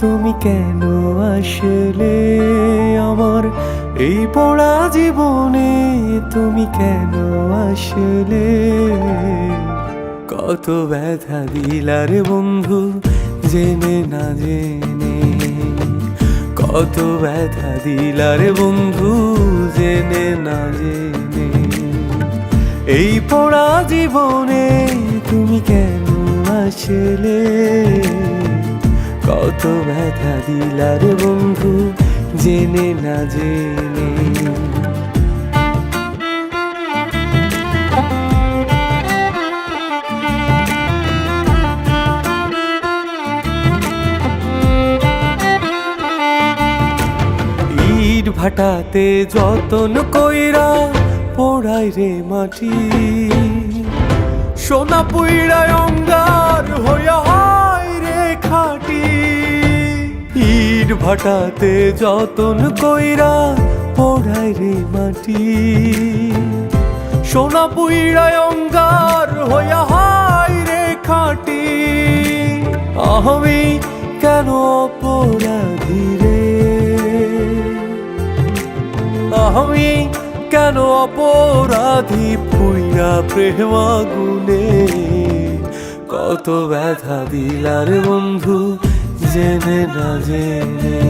তুমি কেন আসলে আমার এই পোড়া জীবনে, তুমি কেন আসলে? কত ব্যথা দিলারে বন্ধু জেনে না জেনে, কত ব্যথা দিলারে বন্ধু জেনে না জেনে। এই পোড়া জীবনে তুমি কেন আসলে? কত ব্যথা দিলারে বন্ধু জেনে না জেনে। ইট ভাটাতে যতন কইরা পোড়াই রে মাটি, সোনা পুইড়ায় অঙ্গার হইয়া হয় রে খাটি। ইট ভাটাতে যতন কইরা পোড়াই রে মাটি, সোনা পুইড়ায় অঙ্গার হইয়া হয় রে খাটি। আমি কেন অপরাধী রে, আমি কেন অপরাধী পুইরা প্রেম আগুনে। কত ব্যথা দিলার বন্ধু জেনে না জেনে,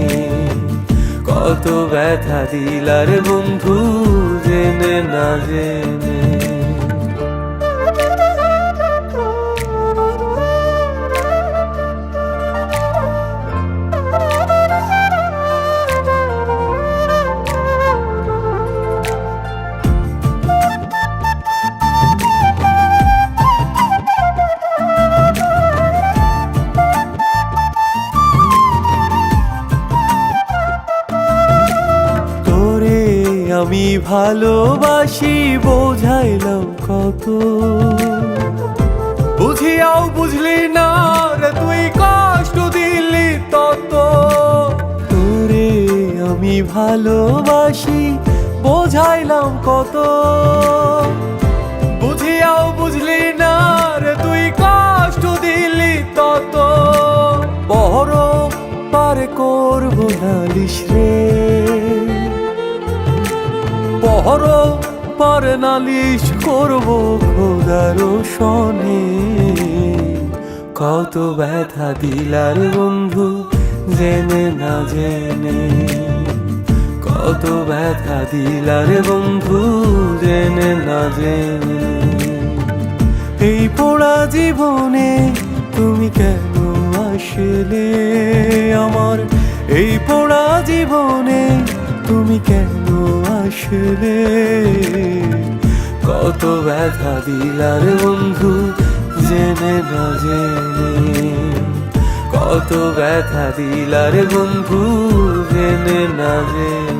কত ব্যথা দিলার বন্ধু জেনে না জেনে। আমি ভালোবাসি বোঝাইলাম কত, বুঝিয়াও বুঝলি না রে তুই কষ্ট দিলি তত। তোরে আমি ভালোবাসি বোঝাইলাম কত, বুঝিয়াও বুঝলি না রে তুই কষ্ট দিলি তত। বড় পারে করবো নালিশ রে, বড় পার নালিশ করবো খোদার সনে। কত ব্যথা দিলার বন্ধু জেনে না জেনে, কত ব্যথা দিলার বন্ধু জেনে না জেনে। এই পোড়া জীবনে তুমি কেন আসলে আমার, এই পোড়া জীবনে তুমি কেন আসলে? কত ব্যথা দিলার বন্ধু জেনে না জেনে, কত ব্যথা দিলার বন্ধু জেনে না জেনে।